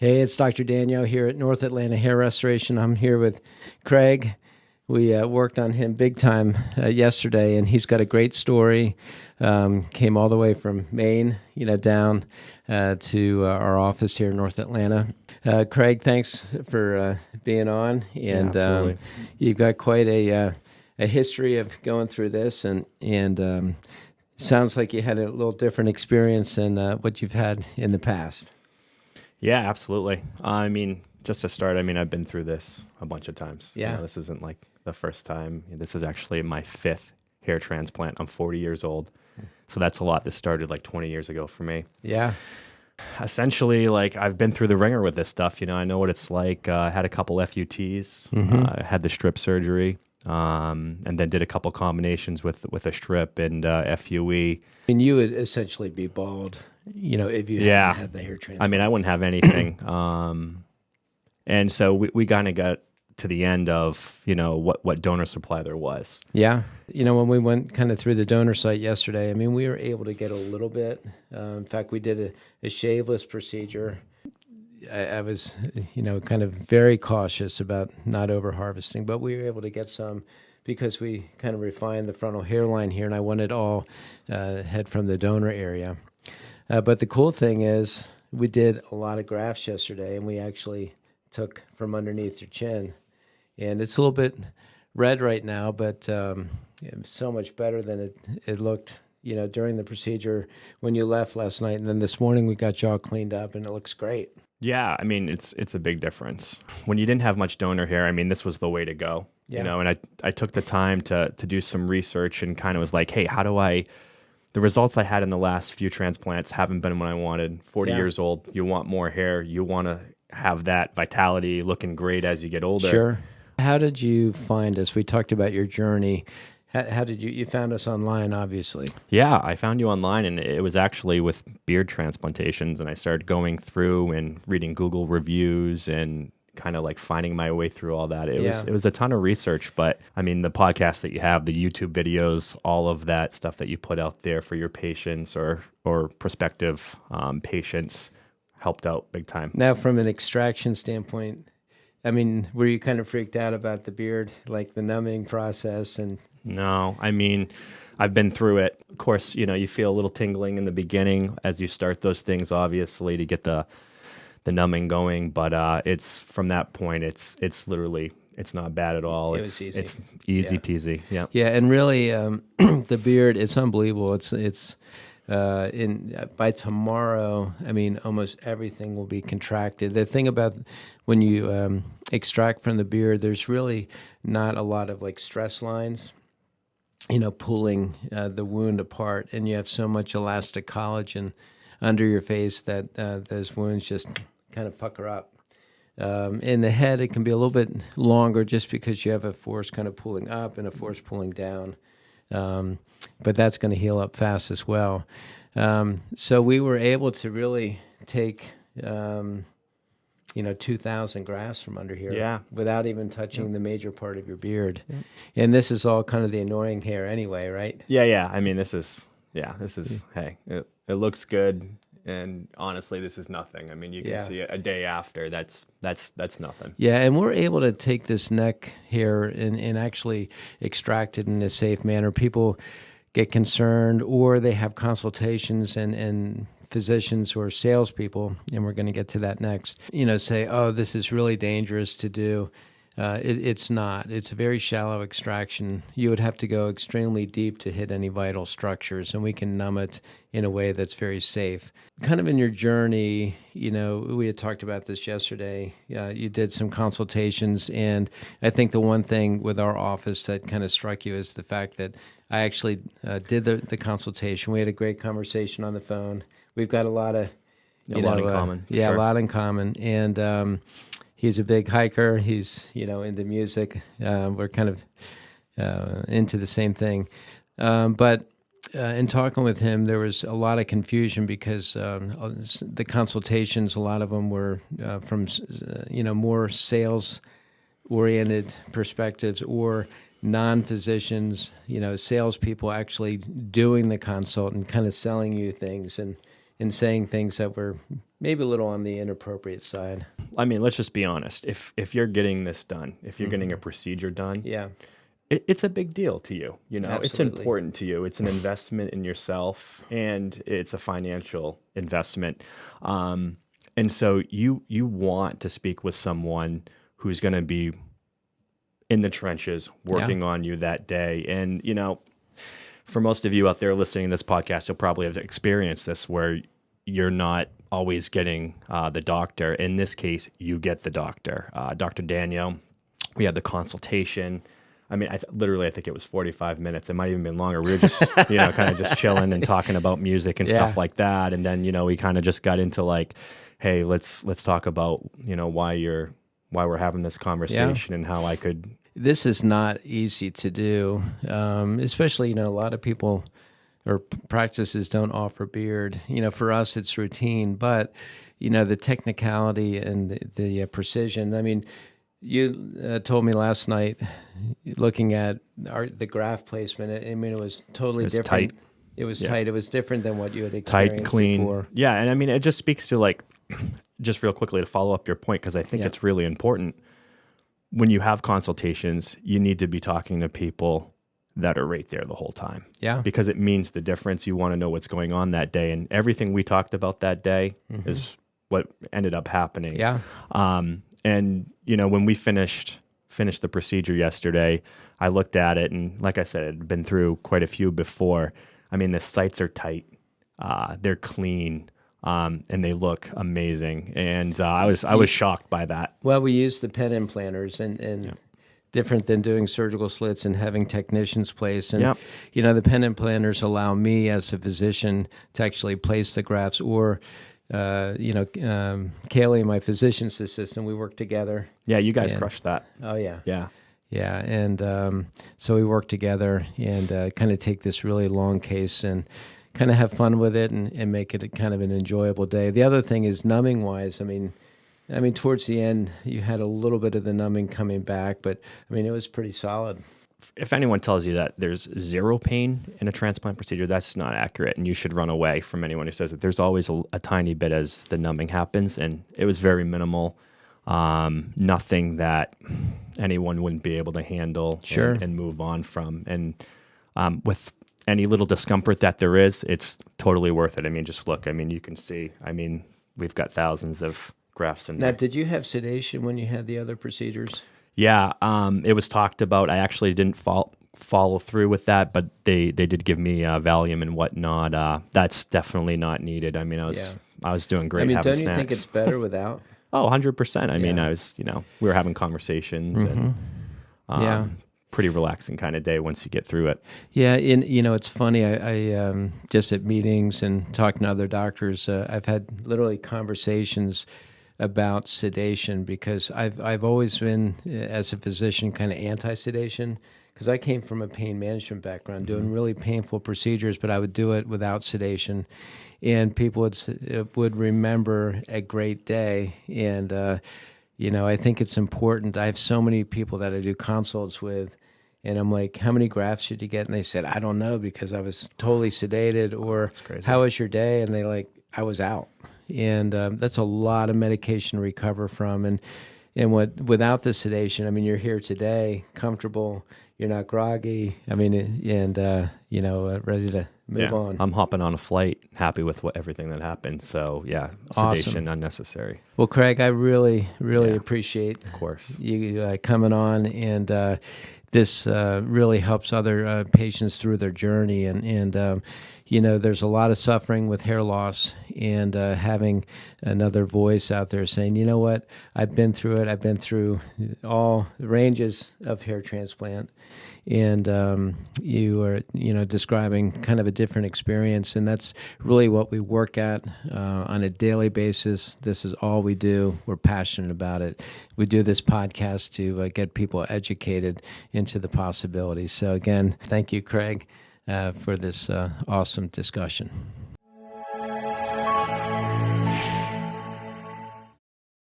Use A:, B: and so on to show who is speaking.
A: Hey, it's Dr. Daniel here at North Atlanta Hair Restoration. I'm here with Craig. We worked on him big time yesterday, and he's got a great story. Came all the way from Maine, down to our office here in North Atlanta. Craig, thanks for being on. And
B: absolutely.
A: You've got quite a history of going through this, and sounds like you had a little different experience than what you've had in the past.
B: Yeah, absolutely. I mean, just to start, I've been through this a bunch of times.
A: Yeah.
B: This isn't like the first time. This is actually my 5th hair transplant. I'm 40 years old. So that's a lot. This started like 20 years ago for me.
A: Yeah.
B: Essentially, I've been through the ringer with this stuff. I know what it's like. I had a couple FUTs. I had the strip surgery, and then did a couple combinations with a strip and FUE.
A: You would essentially be bald, if you hadn't had the hair transplant.
B: I wouldn't have anything. And so we kind of got to the end of, what donor supply there was.
A: Yeah. When we went kind of through the donor site yesterday, we were able to get a little bit. In fact, we did a shaveless procedure. I was, kind of very cautious about not over harvesting, but we were able to get some because we kind of refined the frontal hairline here, and I wanted all head from the donor area. But the cool thing is we did a lot of grafts yesterday, and we actually took from underneath your chin. And it's a little bit red right now, but it's so much better than it looked, during the procedure when you left last night. And then this morning we got you all cleaned up, and it looks great.
B: Yeah, it's a big difference. When you didn't have much donor hair, this was the way to go.
A: Yeah.
B: And I took the time to do some research and kind of was like, hey, the results I had in the last few transplants haven't been what I wanted. 40 years old, you want more hair, you want to have that vitality, looking great as you get older.
A: Sure. How did you find us? We talked about your journey. How did you found us online, obviously?
B: Yeah, I found you online, and it was actually with beard transplantations, and I started going through and reading Google reviews and kind of like finding my way through all that. It was a ton of research, but the podcast that you have, the YouTube videos, all of that stuff that you put out there for your patients or prospective patients helped out big time.
A: Now, from an extraction standpoint, were you kind of freaked out about the beard, like the numbing process? And
B: no, I've been through it. Of course, you feel a little tingling in the beginning as you start those things, obviously, to get the numbing going. But it's from that point, it's literally, it's not bad at all.
A: It was easy.
B: It's easy peasy. Yeah.
A: Yeah, and really, the beard, it's unbelievable. It's by tomorrow, almost everything will be contracted. The thing about when you extract from the beard, there's really not a lot of stress lines, pulling the wound apart, and you have so much elastic collagen under your face that those wounds just kind of pucker up. In the head, it can be a little bit longer just because you have a force kind of pulling up and a force pulling down. But that's going to heal up fast as well. So we were able to really take, 2,000 grafts from under here without even touching the major part of your beard. Yeah. And this is all kind of the annoying hair anyway, right?
B: Yeah. Hey, it looks good. And honestly, this is nothing. You can see it a day after. That's nothing.
A: Yeah, and we're able to take this neck hair and actually extract it in a safe manner. People get concerned, or they have consultations and physicians or salespeople, and we're going to get to that next, say, oh, this is really dangerous to do. It's not. It's a very shallow extraction. You would have to go extremely deep to hit any vital structures, and we can numb it in a way that's very safe. Kind of in your journey, we had talked about this yesterday. You did some consultations, and I think the one thing with our office that kind of struck you is the fact that I actually did the consultation. We had a great conversation on the phone. We've got a lot of,
B: a lot in common.
A: Yeah,
B: sure.
A: A lot in common, and he's a big hiker. He's, into music. We're kind of into the same thing. But in talking with him, there was a lot of confusion because the consultations, a lot of them were from, more sales-oriented perspectives or non-physicians, salespeople actually doing the consult and kind of selling you things and saying things that were maybe a little on the inappropriate side.
B: I mean, let's just be honest. If you're getting this done, if you're getting a procedure done,
A: Yeah,
B: it's a big deal to you. You know, it's
A: absolutely.
B: important to you. It's an investment in yourself, and it's a financial investment. And so you want to speak with someone who's going to be in the trenches working on you that day. And, you know, for most of you out there listening to this podcast, you'll probably have experienced this where you're not always getting the doctor. In this case, you get the doctor. Dr. Daniel, we had the consultation. I mean, I think it was 45 minutes. It might even been longer. We were just, you know, kind of just chilling and talking about music and stuff like that. And then, you know, we kind of just got into like, hey, let's talk about, you know, why we're having this conversation and how I could.
A: This is not easy to do, especially, you know, a lot of people or practices don't offer beard. You know, for us, it's routine, but, you know, the technicality and the precision. I mean, you told me last night, looking at the graft placement, I mean, it was totally different.
B: Tight.
A: It was tight. It was different than what you had experienced
B: tight, clean.
A: before.
B: Yeah, and I mean, it just speaks to like, just real quickly to follow up your point, because I think it's really important. When you have consultations, you need to be talking to people that are right there the whole time.
A: Yeah.
B: Because it means the difference. You want to know what's going on that day. And everything we talked about that day is what ended up happening.
A: Yeah.
B: And, you know, when we finished the procedure yesterday, I looked at it, and like I said, I'd been through quite a few before. I mean, the sites are tight. They're clean. And they look amazing. And I was shocked by that.
A: Well, we use the pen implanters and different than doing surgical slits and having technicians place. And, you know, the pen implanters allow me as a physician to actually place the grafts, or, you know, Kaylee, my physician's assistant, we work together.
B: Yeah, you guys crushed that.
A: Oh, yeah.
B: Yeah.
A: Yeah, and so we work together and kind of take this really long case and kind of have fun with it and make it a kind of an enjoyable day. The other thing is numbing-wise, I mean, towards the end, you had a little bit of the numbing coming back, but, I mean, it was pretty solid.
B: If anyone tells you that there's zero pain in a transplant procedure, that's not accurate, and you should run away from anyone who says that. There's always a tiny bit as the numbing happens, and it was very minimal. Nothing that anyone wouldn't be able to handle and move on from. And with any little discomfort that there is, it's totally worth it. I mean, just look. I mean, you can see. I mean, we've got thousands of grafts in there.
A: Now, did you have sedation when you had the other procedures?
B: Yeah, it was talked about. I actually didn't follow through with that, but they did give me Valium and whatnot. That's definitely not needed. I mean, I was doing great.
A: I mean,
B: having
A: don't you
B: snacks.
A: think it's better without?
B: Oh, 100%. I mean, I was, you know, we were having conversations and pretty relaxing kind of day once you get through it.
A: Yeah, you know, it's funny. I just at meetings and talking to other doctors, I've had literally conversations about sedation, because I've always been, as a physician, kind of anti-sedation, because I came from a pain management background, doing really painful procedures, but I would do it without sedation. And people would remember a great day. And, you know, I think it's important. I have so many people that I do consults with, and I'm like, how many grafts should you get? And they said, I don't know, because I was totally sedated. Or how was your day? And they like, I was out. And that's a lot of medication to recover from. And without the sedation, I mean, you're here today, comfortable, you're not groggy. I mean, and, you know, ready to move on.
B: I'm hopping on a flight, happy with everything that happened. So, yeah, sedation unnecessary.
A: Well, Craig, I really appreciate,
B: of course,
A: you coming on, and this really helps other patients through their journey. And you know, there's a lot of suffering with hair loss, and having another voice out there saying, you know what, I've been through it. I've been through all ranges of hair transplant. And you are, you know, describing kind of a different experience, and that's really what we work at on a daily basis. This is all we do. We're passionate about it. We do this podcast to get people educated into the possibilities. So again, thank you, Craig, for this awesome discussion.